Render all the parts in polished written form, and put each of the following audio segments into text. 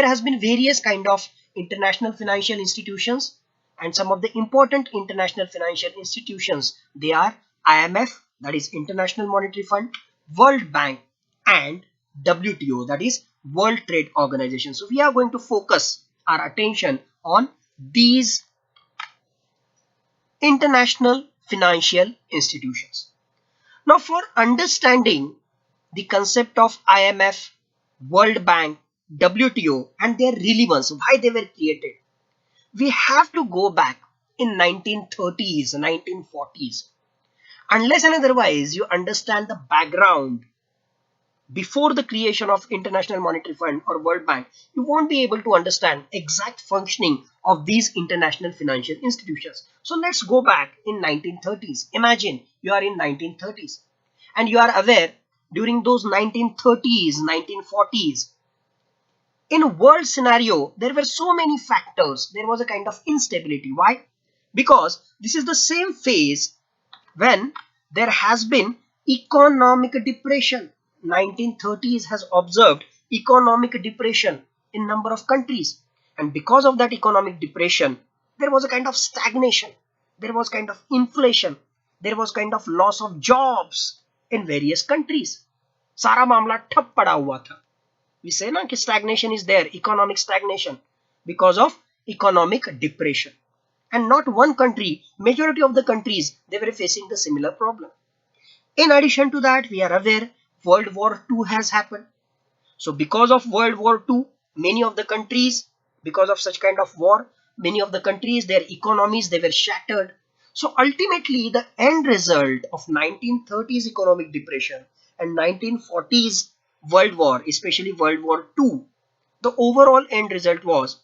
There has been various kind of international financial institutions, and some of the important international financial institutions, they are IMF, that is International Monetary Fund, World Bank, and WTO, that is World Trade Organization. So we are going to focus our attention on these international financial institutions. Now, for understanding the concept of IMF, World Bank, WTO and their relevance, why they were created, we have to go back in 1930s, 1940s. Unless and otherwise you understand the background before the creation of International Monetary Fund or World Bank, you won't be able to understand exact functioning of these international financial institutions. So let's go back in 1930s. Imagine you are in 1930s and you are aware during those 1930s, 1940s, in world scenario, there were so many factors. There was a kind of instability. Why? Because this is the same phase when there has been economic depression. 1930s has observed economic depression in number of countries, and because of that economic depression, there was a kind of stagnation, there was kind of inflation, there was kind of loss of jobs in various countries. सारा मामला ठप पड़ा हुआ था. We say na कि stagnation is there, economic stagnation, because of economic depression. And not one country, majority of the countries, they were facing the similar problem. In addition to that, we are aware World War II has happened. So because of World War II, many of the countries, because of such kind of war, many of the countries, their economies, they were shattered. So ultimately, the end result of 1930s economic depression and 1940s World War, especially World War II, the overall end result was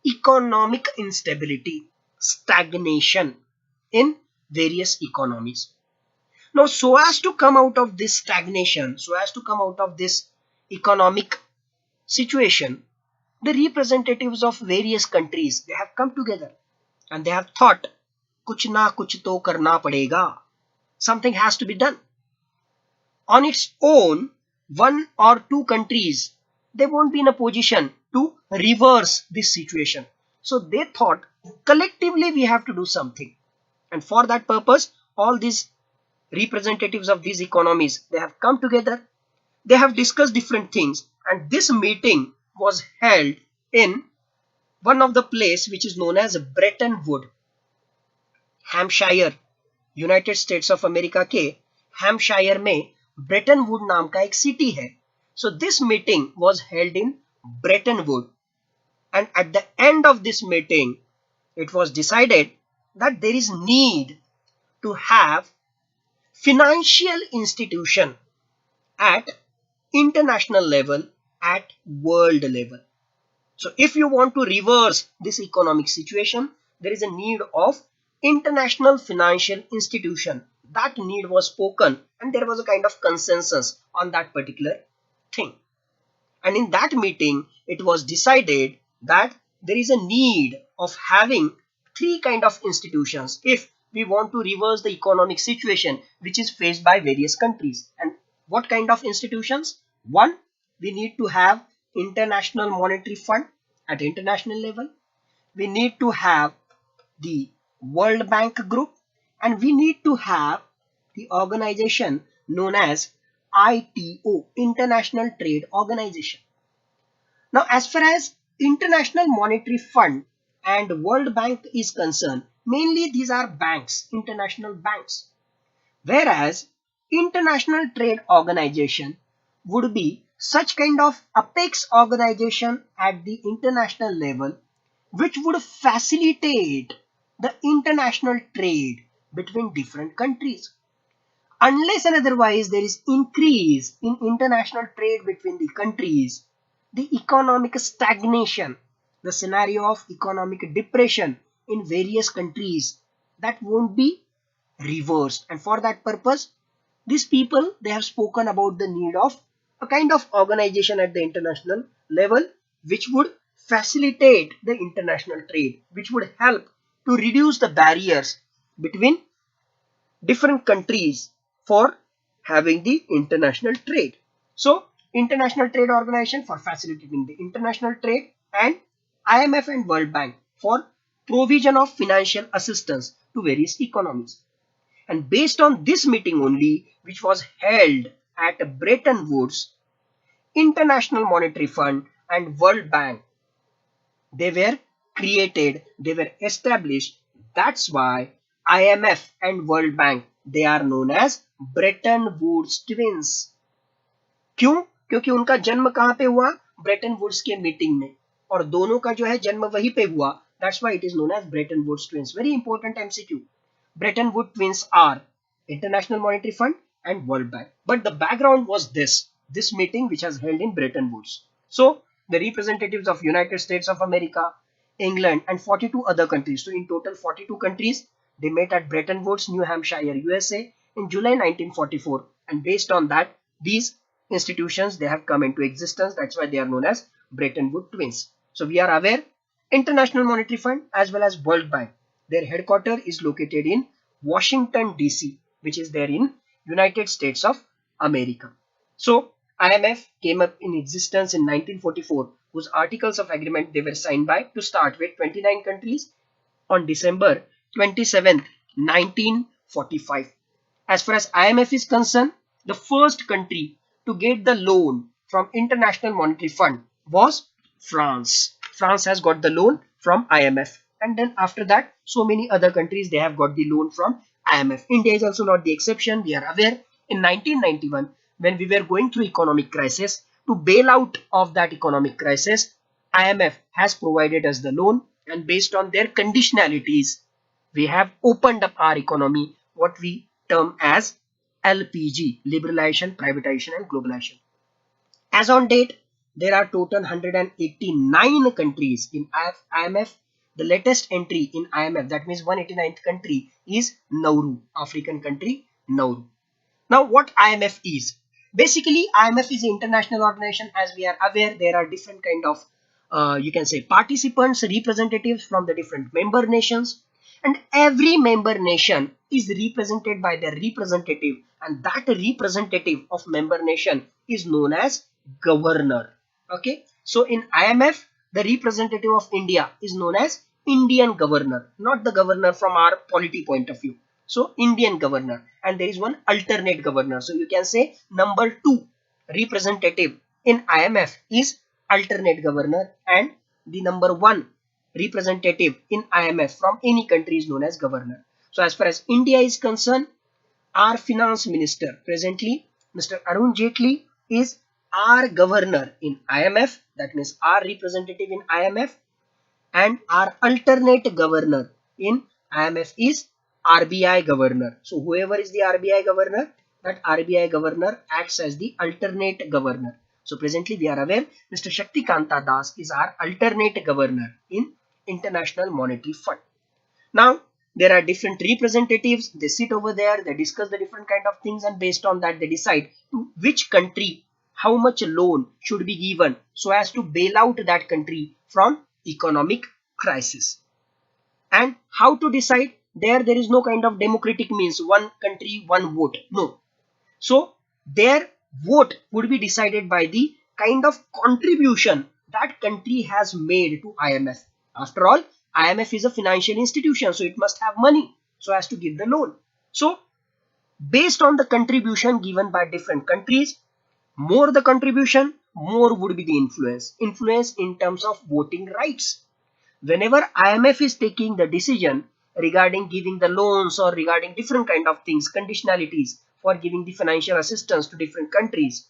economic instability, stagnation in various economies. Now, so as to come out of this stagnation, so as to come out of this economic situation, the representatives of various countries, they have come together and they have thought, kuch na kuch to karna padega. Something has to be done. On its own, one or two countries, they won't be in a position to reverse this situation. So they thought collectively we have to do something. And for that purpose, all these representatives of these economies, they have come together, they have discussed different things, and this meeting was held in one of the place which is known as Bretton Woods, Hampshire, United states of America के Hampshire में Brayton would नाम का एक city है. So this meeting was held in Brayton would, and at the end of this meeting it was decided that there is need to have financial institution at international level, at world level. So if you want to reverse this economic situation, there is a need of international financial institution. That need was spoken and there was a kind of consensus on that particular thing. And in that meeting it was decided that there is a need of having three kind of institutions if we want to reverse the economic situation which is faced by various countries. And what kind of institutions? One, we need to have International Monetary Fund at international level. We need to have the World Bank group, and we need to have the organization known as ITO, International Trade Organization. Now, as far as International Monetary Fund and World Bank is concerned, mainly these are banks, international banks, whereas International Trade Organization would be such kind of apex organization at the international level which would facilitate the international trade between different countries. Unless and otherwise there is increase in international trade between the countries, the economic stagnation, the scenario of economic depression in various countries, that won't be reversed. And for that purpose, these people, they have spoken about the need of a kind of organization at the international level which would facilitate the international trade, which would help to reduce the barriers between different countries for having the international trade. So, International Trade Organization for facilitating the international trade, and IMF and World Bank for provision of financial assistance to various economies. And based on this meeting only, which was held at Bretton Woods, International Monetary Fund and World Bank, they were created, they were established. That's why IMF and World Bank, they are known as Bretton Woods twins. क्यों? क्योंकि उनका जन्म कहां पे हुआ? Bretton Woods के meeting में, और दोनों का जो है जन्म वहीं पे हुआ. That's why it is known as Bretton Woods twins. Very important MCQ. Bretton Woods twins are International Monetary Fund and World Bank. But the background was this meeting which was held in Bretton Woods. So the representatives of United States of America, England and 42 other countries, so in total 42 countries, they met at Bretton Woods, New Hampshire, USA in July 1944, and based on that, these institutions, they have come into existence. That's why they are known as Bretton Woods twins. So we are aware, International Monetary Fund as well as World Bank, their headquarters is located in Washington DC, which is there in United States of America. So IMF came up in existence in 1944, whose articles of agreement they were signed by, to start with, 29 countries on December 27, 1945. As far as IMF is concerned, the first country to get the loan from International Monetary Fund was France. France has got the loan from IMF, and then after that, so many other countries, they have got the loan from IMF. India is also not the exception. We are aware, in 1991, when we were going through economic crisis, to bail out of that economic crisis, IMF has provided us the loan, and based on their conditionalities, we have opened up our economy, what we term as LPG, liberalization, privatization and globalization. As on date, there are total 189 countries in IMF. The latest entry in IMF, that means 189th country, is Nauru, African country Nauru. Now what IMF is? Basically, IMF is an international organization. As we are aware, there are different kind of, you can say, participants, representatives from the different member nations. And every member nation is represented by their representative. And that representative of member nation is known as governor. Okay. So in IMF, the representative of India is known as Indian governor, not the governor from our polity point of view. So Indian governor, and there is one alternate governor. So you can say number 2 representative in IMF is alternate governor, and the number 1 representative in IMF from any country is known as governor. So as far as India is concerned, our finance minister presently, Mr. Arun Jaitley, is our governor in IMF. That means our representative in IMF, and our alternate governor in IMF is RBI governor. So whoever is the RBI governor, that RBI governor acts as the alternate governor. So presently we are aware, Mr. Shaktikanta Das is our alternate governor in International Monetary Fund. Now there are different representatives, they sit over there, they discuss the different kind of things, and based on that they decide to which country how much loan should be given so as to bail out that country from economic crisis. And how to decide? There is no kind of democratic means, one country, one vote. No. So their vote would be decided by the kind of contribution that country has made to IMF. After all, IMF is a financial institution, so it must have money so as to give the loan. So based on the contribution given by different countries, more the contribution, more would be the influence. Influence in terms of voting rights. Whenever IMF is taking the decision regarding giving the loans or regarding different kind of things, conditionalities for giving the financial assistance to different countries,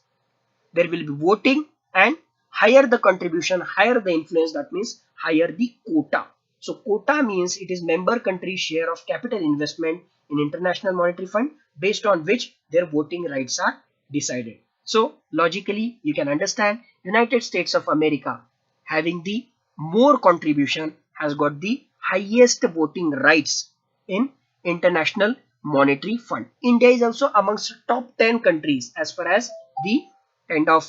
there will be voting, and higher the contribution, higher the influence, that means higher the quota. So quota means it is member country's share of capital investment in International Monetary Fund, based on which their voting rights are decided. So logically you can understand, United States of America having the more contribution has got the highest voting rights in International Monetary Fund. India is also amongst top 10 countries as far as the kind of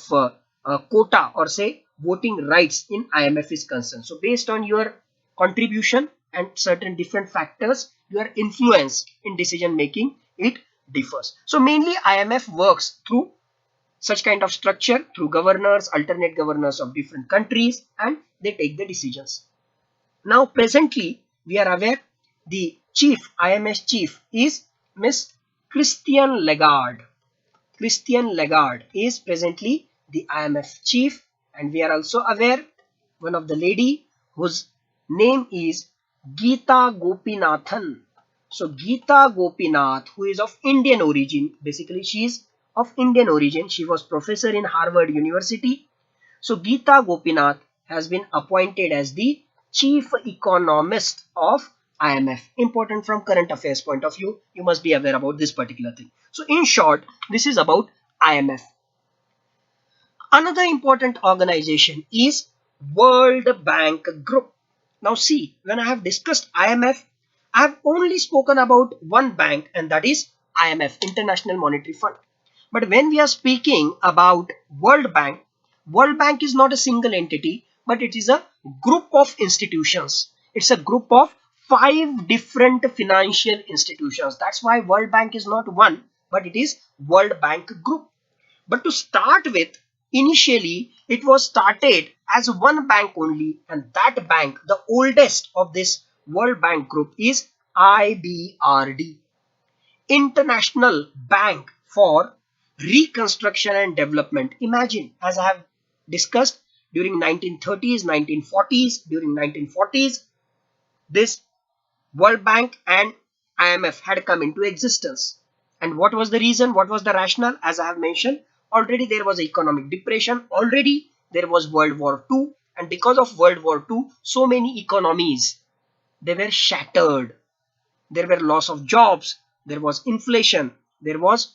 quota or say voting rights in IMF is concerned. So based on your contribution and certain different factors, your influence in decision making, it differs. So mainly IMF works through such kind of structure through governors, alternate governors of different countries, and they take the decisions. Now presently we are aware the chief, IMF chief is Miss Christian Lagarde. Christian Lagarde is presently the IMF chief, and we are also aware one of the lady whose name is Geeta Gopinathan. So Geeta Gopinath, who is of Indian origin, basically she is of Indian origin. She was professor in Harvard University. So Geeta Gopinath has been appointed as the chief economist of IMF. Important from current affairs point of view, you must be aware about this particular thing. So in short, this is about IMF. Another important organization is World Bank Group. Now see, when I have discussed IMF, I have only spoken about one bank, and that is IMF, International Monetary Fund. But when we are speaking about World Bank is not a single entity, but it is a group of institutions. It's a group of 5 different financial institutions. That's why World Bank is not one, but it is World Bank Group. But to start with, initially it was started as one bank only, and that bank, the oldest of this World Bank Group, is IBRD, International Bank for Reconstruction and Development. Imagine, as I have discussed, during 1930s, 1940s, during 1940s, this World Bank and IMF had come into existence. And what was the reason? What was the rationale? As I have mentioned, already there was economic depression, already there was World War II, and because of World War II, so many economies, they were shattered. There were loss of jobs, there was inflation, there was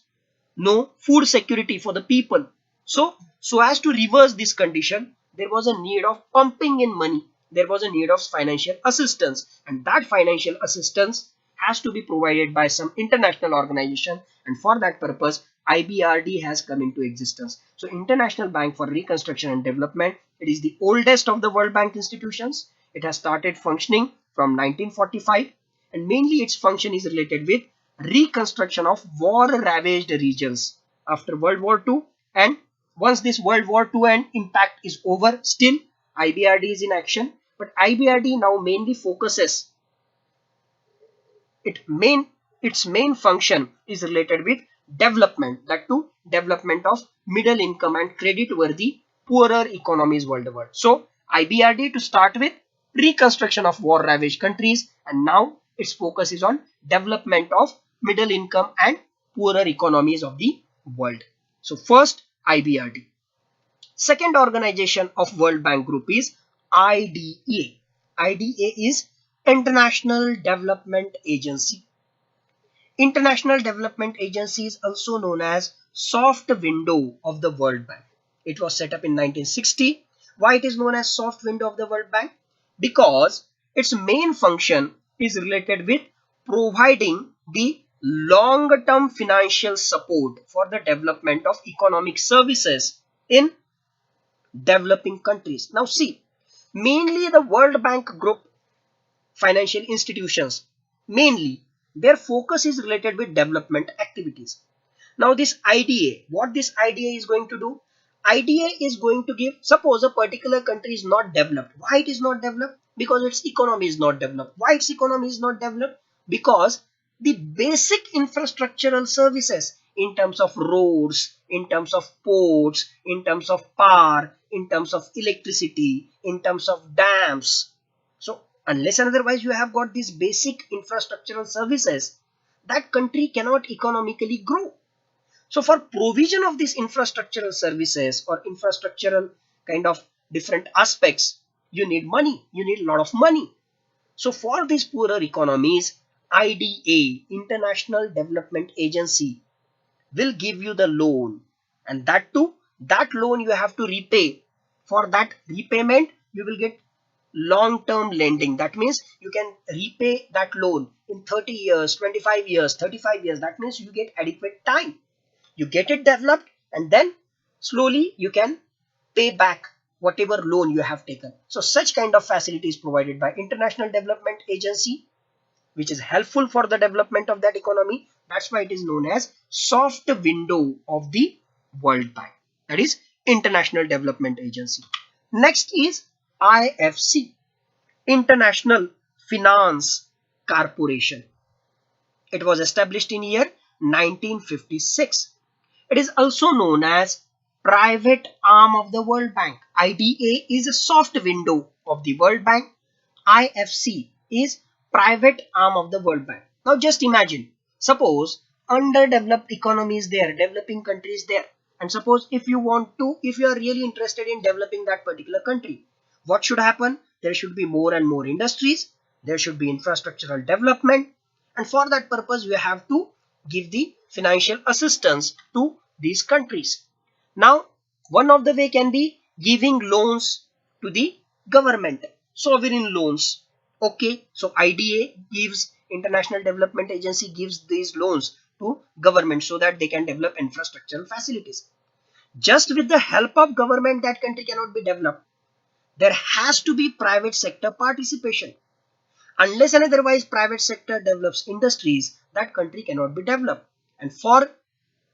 no food security for the people. So as to reverse this condition, there was a need of pumping in money. There was a need of financial assistance, and that financial assistance has to be provided by some international organization, and for that purpose IBRD has come into existence. So International Bank for Reconstruction and Development, it is the oldest of the World Bank institutions. It has started functioning from 1945, and mainly its function is related with reconstruction of war-ravaged regions after World War II. And once this World War II and impact is over, still IBRD is in action, but IBRD now mainly focuses, its main function is related with development, that too development of middle income and credit worthy poorer economies worldwide. So IBRD, to start with, reconstruction of war ravaged countries, and now its focus is on development of middle income and poorer economies of the world. So first, IBRD. Second organization of World Bank Group is IDA. IDA is International Development Agency. International Development Agency is also known as soft window of the World Bank. It was set up in 1960. Why it is known as soft window of the World Bank? Because its main function is related with providing the long-term financial support for the development of economic services in developing countries. Now see, mainly the World Bank Group financial institutions, mainly their focus is related with development activities. Now this IDA, what this IDA is going to do? IDA is going to give, suppose a particular country is not developed. Why it is not developed? Because its economy is not developed. Why its economy is not developed? Because the basic infrastructural services in terms of roads, in terms of ports, in terms of power, in terms of electricity, in terms of dams. So unless and otherwise you have got these basic infrastructural services, that country cannot economically grow. So for provision of these infrastructural services or infrastructural kind of different aspects, you need money, you need a lot of money. So for these poorer economies, IDA, International Development Agency, will give you the loan, and that too, that loan you have to repay. For that repayment, you will get long-term lending. That means you can repay that loan in 30 years, 25 years, 35 years. That means you get adequate time. You get it developed, and then slowly you can pay back whatever loan you have taken. So such kind of facility is provided by International Development Agency, which is helpful for the development of that economy. That's why it is known as soft window of the World Bank, that is International Development Agency. Next is IFC, International Finance Corporation. It was established in year 1956. It is also known as private arm of the World Bank. IDA is a soft window of the World Bank. IFC is private arm of the World Bank. Now just imagine, suppose underdeveloped economies there, developing countries there, and suppose if you are really interested in developing that particular country, what should happen? There should be more and more industries, there should be infrastructural development, and for that purpose we have to give the financial assistance to these countries. Now one of the way can be giving loans to the government, sovereign loans. Okay, so IDA gives, International Development Agency gives these loans to government so that they can develop infrastructural facilities. Just with the help of government that country cannot be developed. There has to be private sector participation. Unless and otherwise private sector develops industries, that country cannot be developed. And for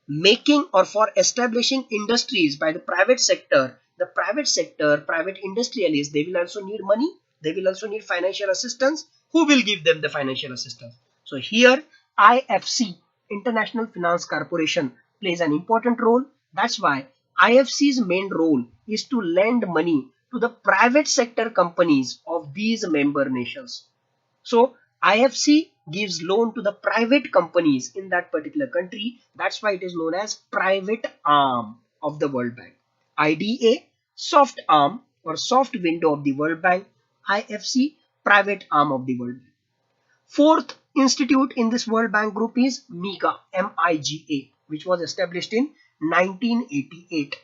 making or for establishing industries by the private sector, private industrialists, they will also need money, they will also need financial assistance. Who will give them the financial assistance? So here IFC, International Finance Corporation, plays an important role. That's why IFC's main role is to lend money to the private sector companies of these member nations. So IFC gives loan to the private companies in that particular country. That's why it is known as private arm of the World Bank. IDA, soft arm or soft window of the World Bank. IFC, private arm of the World Bank. Fourth institute in this World Bank group is MIGA, M-I-G-A, which was established in 1988.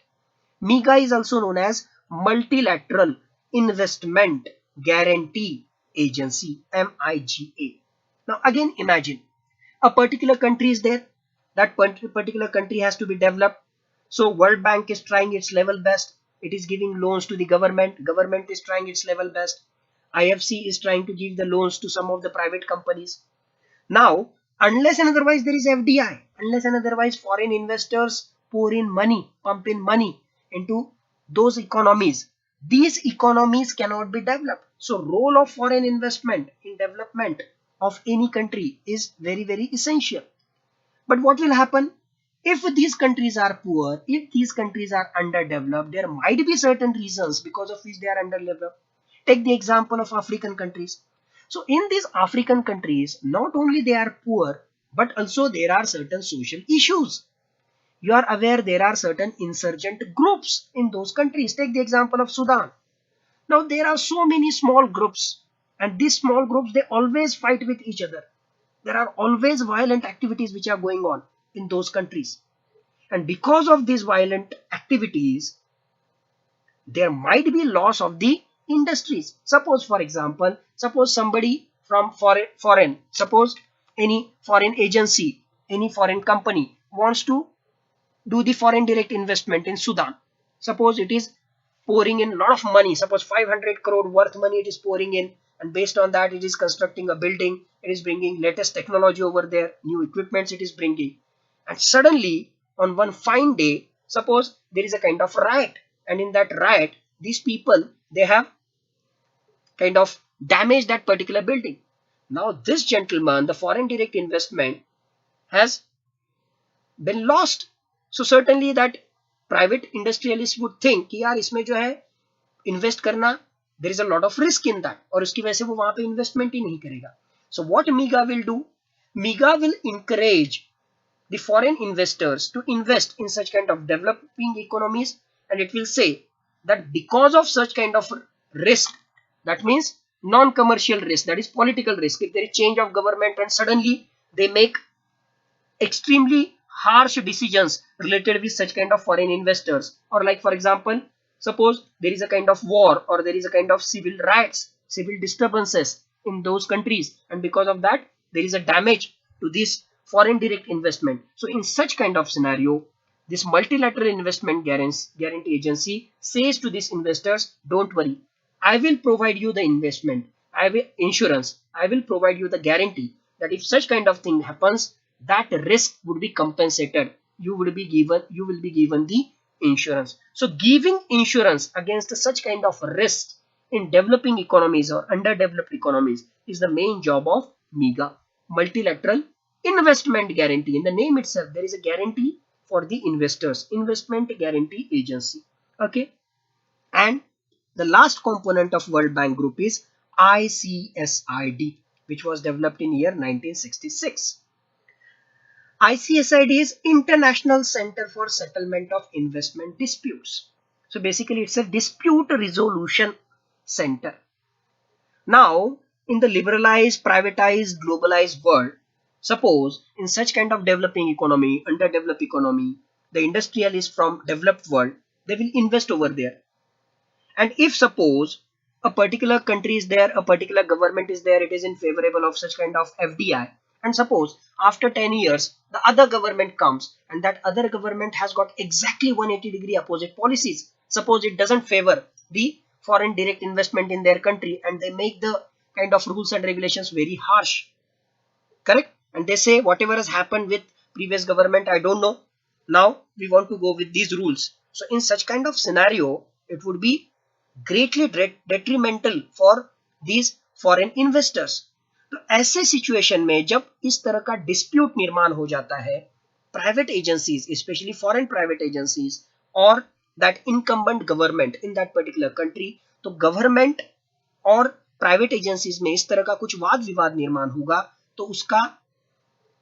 MIGA is also known as Multilateral Investment Guarantee Agency, MIGA. Now again imagine, a particular country is there, that particular country has to be developed. So World Bank is trying its level best, it is giving loans to the government is trying its level best, IFC is trying to give the loans to some of the private companies. Now unless and otherwise there is FDI, unless and otherwise foreign investors pour in money, pump in money into those economies, these economies cannot be developed. So role of foreign investment in development of any country is very, very essential. But what will happen if these countries are poor, if these countries are underdeveloped? There might be certain reasons because of which they are underdeveloped. Take the example of African countries. So in these African countries, not only they are poor, but also there are certain social issues. You are aware there are certain insurgent groups in those countries. Take the example of Sudan. Now there are so many small groups, and these small groups, they always fight with each other. There are always violent activities which are going on in those countries. And because of these violent activities, there might be loss of the industries. Suppose for example, suppose somebody from foreign, suppose any foreign agency, any foreign company wants to do the foreign direct investment in Sudan. Suppose it is pouring in a lot of money, suppose 500 crore worth money it is pouring in, and based on that it is constructing a building, it is bringing latest technology over there, new equipments it is bringing. And suddenly on one fine day, suppose there is a kind of riot, and in that riot these people, they have kind of damaged that particular building. Now this gentleman, the foreign direct investment has been lost. So certainly that private industrialist would think कि यार इसमें जो है invest करना, there is a lot of risk in that, और उसकी वजह से वो वहां पे investment ही नहीं करेगा. So what MIGA will do? MIGA will encourage the foreign investors to invest in such kind of developing economies, and it will say that because of such kind of risk, that means non-commercial risk, that is political risk, if there is change of government and suddenly they make extremely harsh decisions related with such kind of foreign investors, or like for example, suppose there is a kind of war or there is a kind of civil riots, civil disturbances in those countries, and because of that there is a damage to this foreign direct investment. So in such kind of scenario, this multilateral investment guarantee agency says to these investors, don't worry, I will provide you the investment, I will insurance, I will provide you the guarantee that if such kind of thing happens, that risk would be compensated you will be given the insurance. So giving insurance against such kind of risk in developing economies or underdeveloped economies is the main job of MIGA, multilateral investment guarantee. In the name itself, there is a guarantee for the investors, investment guarantee agency. Okay. And the last component of World Bank Group is ICSID, which was developed in year 1966. ICSID is International Center for Settlement of Investment Disputes. So basically it's a dispute resolution center. Now, in the liberalized, privatized, globalized world, suppose in such kind of developing economy, underdeveloped economy, the industrialists from developed world, they will invest over there. And if suppose a particular country is there, a particular government is there, it is in favorable of such kind of FDI. And suppose after 10 years, the other government comes and that other government has got exactly 180-degree opposite policies. Suppose it doesn't favor the foreign direct investment in their country and they make the kind of rules and regulations very harsh. Correct? And they say whatever has happened with previous government, I don't know. Now we want to go with these rules. So in such kind of scenario, it would be greatly detrimental for these foreign investors. तो ऐसे situation में जब इस तरह का dispute निर्माण हो जाता है private agencies specially foreign private agencies और that incumbent government in that particular country, तो गवर्नमेंट और प्राइवेट एजेंसीज में इस तरह का कुछ वाद विवाद निर्माण होगा तो उसका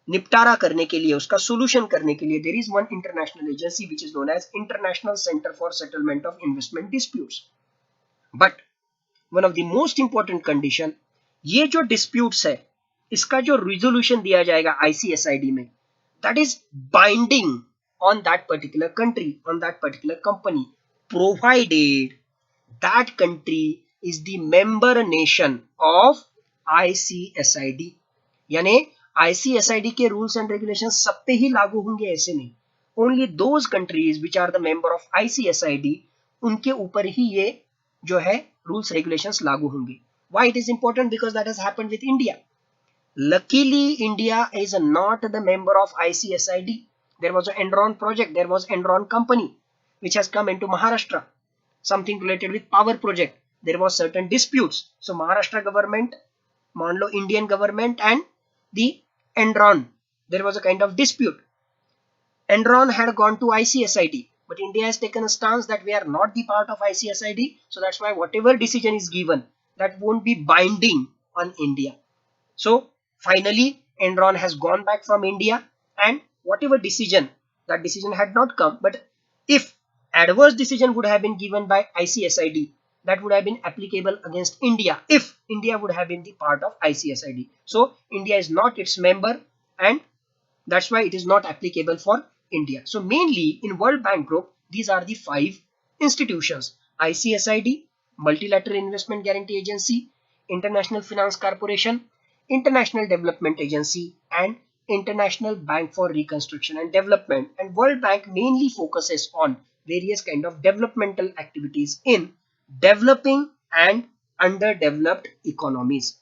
निपटारा करने के लिए, उसका सोल्यूशन करने के लिए there is one international agency which is known as International Centre for Settlement of Investment Disputes. But one of the most important condition, ये जो डिस्प्यूट्स है इसका जो रिजोल्यूशन दिया जाएगा आईसीएसआईडी में, that is binding on that particular country, on that particular company, provided that country is the member nation of ICSID. यानी ICSID के रूल्स एंड रेगुलेशन सब पे ही लागू होंगे ऐसे नहीं. Only those countries which are the member of ICSID, उनके ऊपर ही ये जो है रूल्स रेगुलेशंस लागू होंगे. Why it is important? Because that has happened with India. Luckily, India is not the member of ICSID. There was an Enron project, there was Enron company which has come into Maharashtra, something related with power project. There was certain disputes. So Maharashtra government, मान लो Indian government and the Enron, there was a kind of dispute. Enron had gone to ICSID, but India has taken a stance that we are not the part of ICSID. So that's why whatever decision is given, that won't be binding on India. So finally Enron has gone back from India, and whatever decision, that decision had not come, but if adverse decision would have been given by ICSID, that would have been applicable against India if India would have been the part of ICSID. So India is not its member and that's why it is not applicable for India. So mainly in World Bank Group, these are the 5 institutions: ICSID, Multilateral Investment Guarantee Agency, International Finance Corporation, International Development Agency, and International Bank for Reconstruction and Development. And World Bank mainly focuses on various kind of developmental activities in developing and underdeveloped economies.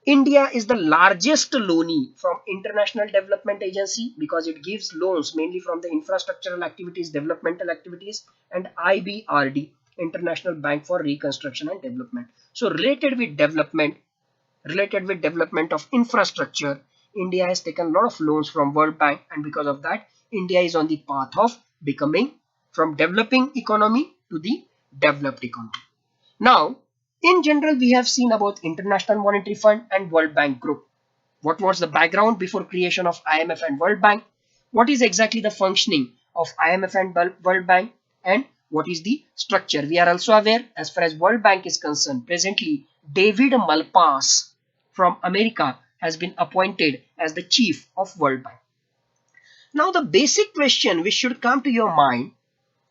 India is the largest loanee from International Development Agency because it gives loans mainly from the infrastructural activities, developmental activities, and IBRD, International Bank for Reconstruction and Development. So related with development of infrastructure, India has taken a lot of loans from World Bank, and because of that, India is on the path of becoming from developing economy to the developed economy. Now, in general, we have seen about International Monetary Fund and World Bank Group. What was the background before creation of IMF and World Bank? What is exactly the functioning of IMF and World Bank? And what is the structure? We are also aware, as far as World Bank is concerned, presently David Malpass from America has been appointed as the chief of World Bank. Now the basic question which should come to your mind,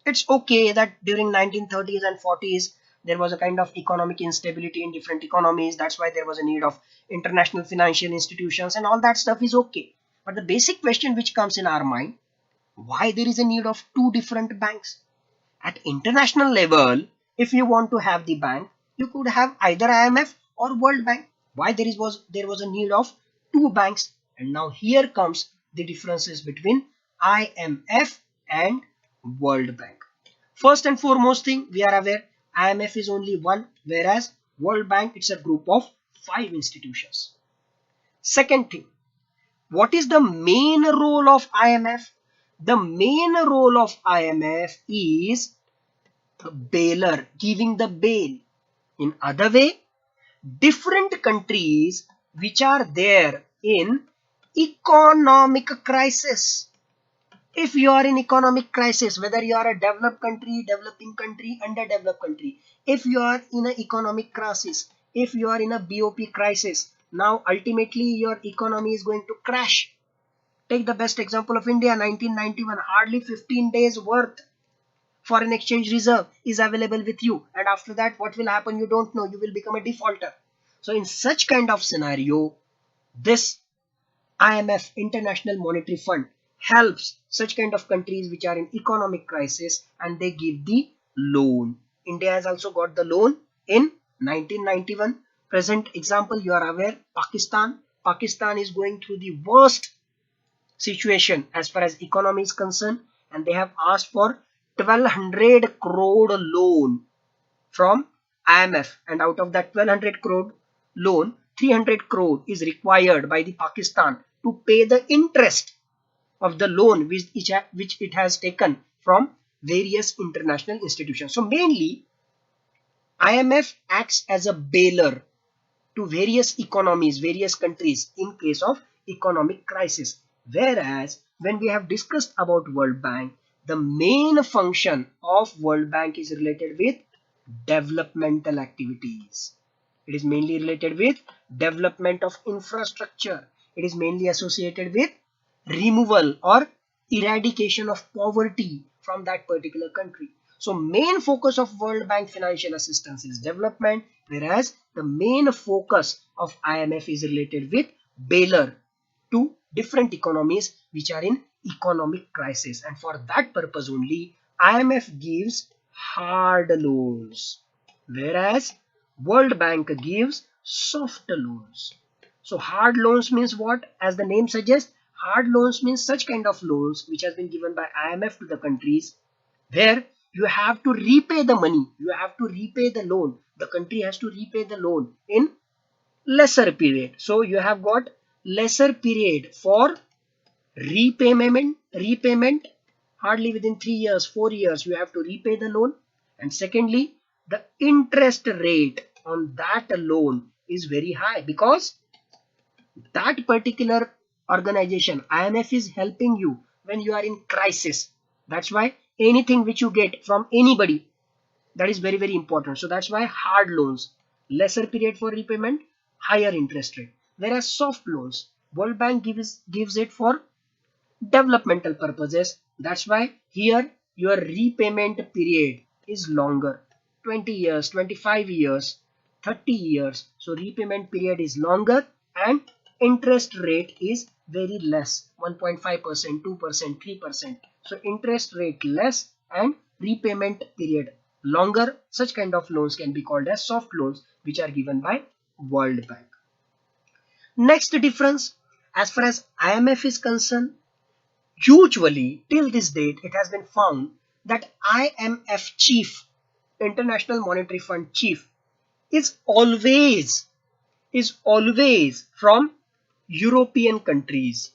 it's okay that during 1930s and 40s there was a kind of economic instability in different economies. That's why there was a need of international financial institutions and all that stuff is okay. But the basic question which comes in our mind, why there is a need of 2 different banks? At international level, if you want to have the bank, you could have either IMF or World Bank. Why there was a need of 2 banks? And now here comes the differences between IMF and World Bank. First and foremost thing, we are aware IMF is only one, whereas World Bank it's a group of 5 institutions. Second thing, what is the main role of IMF? The main role of IMF is the bailer, giving the bail. In other way, different countries which are there in economic crisis. If you are in economic crisis, whether you are a developed country, developing country, underdeveloped country, if you are in an economic crisis, if you are in a BOP crisis, now ultimately your economy is going to crash. Take the best example of India, 1991, hardly 15 days worth foreign exchange reserve is available with you, and after that what will happen you don't know, you will become a defaulter. So in such kind of scenario, this IMF, International Monetary Fund, helps such kind of countries which are in economic crisis, and they give the loan. India has also got the loan in 1991. Present example, you are aware, Pakistan is going through the worst situation as far as economy is concerned, and they have asked for 1200 crore loan from IMF, and out of that 1200 crore loan, 300 crore is required by the Pakistan to pay the interest of the loan which it has taken from various international institutions. So mainly IMF acts as a bailer to various economies, various countries in case of economic crisis. Whereas when we have discussed about World Bank, the main function of World Bank is related with developmental activities. It is mainly related with development of infrastructure. It is mainly associated with removal or eradication of poverty from that particular country. So main focus of World Bank financial assistance is development, whereas the main focus of IMF is related with bailer to different economies which are in economic crisis, and for that purpose only IMF gives hard loans, whereas World Bank gives soft loans. So hard loans means what? As the name suggests, hard loans means such kind of loans which has been given by IMF to the countries where you have to repay the money, you have to repay the loan, the country has to repay the loan in lesser period. So you have got lesser period for repayment, hardly within 3 years, 4 years you have to repay the loan. And secondly, the interest rate on that loan is very high because that particular organization, IMF, is helping you when you are in crisis. That's why anything which you get from anybody, that is very important. So that's why hard loans, lesser period for repayment, higher interest rate. Whereas soft loans, World Bank gives it for developmental purposes. That's why here your repayment period is longer, 20 years, 25 years, 30 years. So repayment period is longer and interest rate is very less, 1.5%, 2%, 3%. So interest rate less and repayment period longer. Such kind of loans can be called as soft loans which are given by World Bank. Next difference, as far as IMF is concerned, usually till this date it has been found that IMF chief, International Monetary Fund chief, is always from European countries,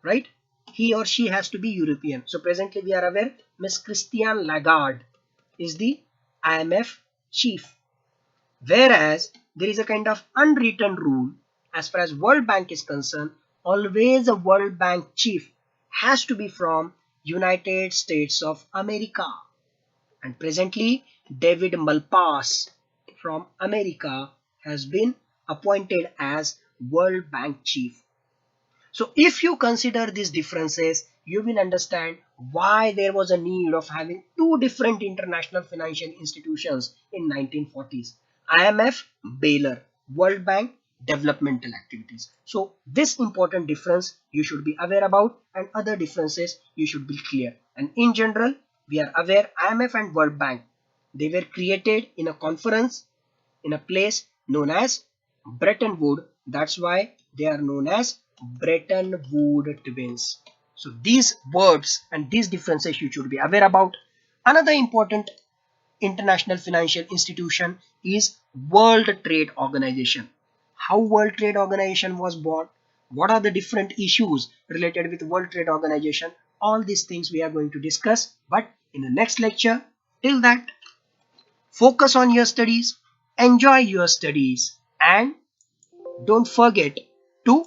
right? He or she has to be European. So presently we are aware Miss Christine Lagarde is the IMF chief, whereas there is a kind of unwritten rule as far as World Bank is concerned. Always a World Bank chief has to be from United States of America, and presently David Malpass from America has been appointed as World Bank chief. So if you consider these differences, you will understand why there was a need of having two different international financial institutions in 1940s. IMF, bailer, World Bank, developmental activities. So this important difference you should be aware about, and other differences you should be clear. And in general, we are aware IMF and World Bank, they were created in a conference in a place known as Bretton Woods. That's why they are known as Bretton Woods twins. So these words and these differences you should be aware about. Another important international financial institution is World Trade Organization. How World Trade Organization was born? What are the different issues related with World Trade Organization? All these things we are going to discuss, but in the next lecture. Till that, focus on your studies, enjoy your studies, and don't forget to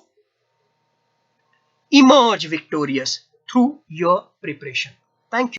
emerge victorious through your preparation. Thank you.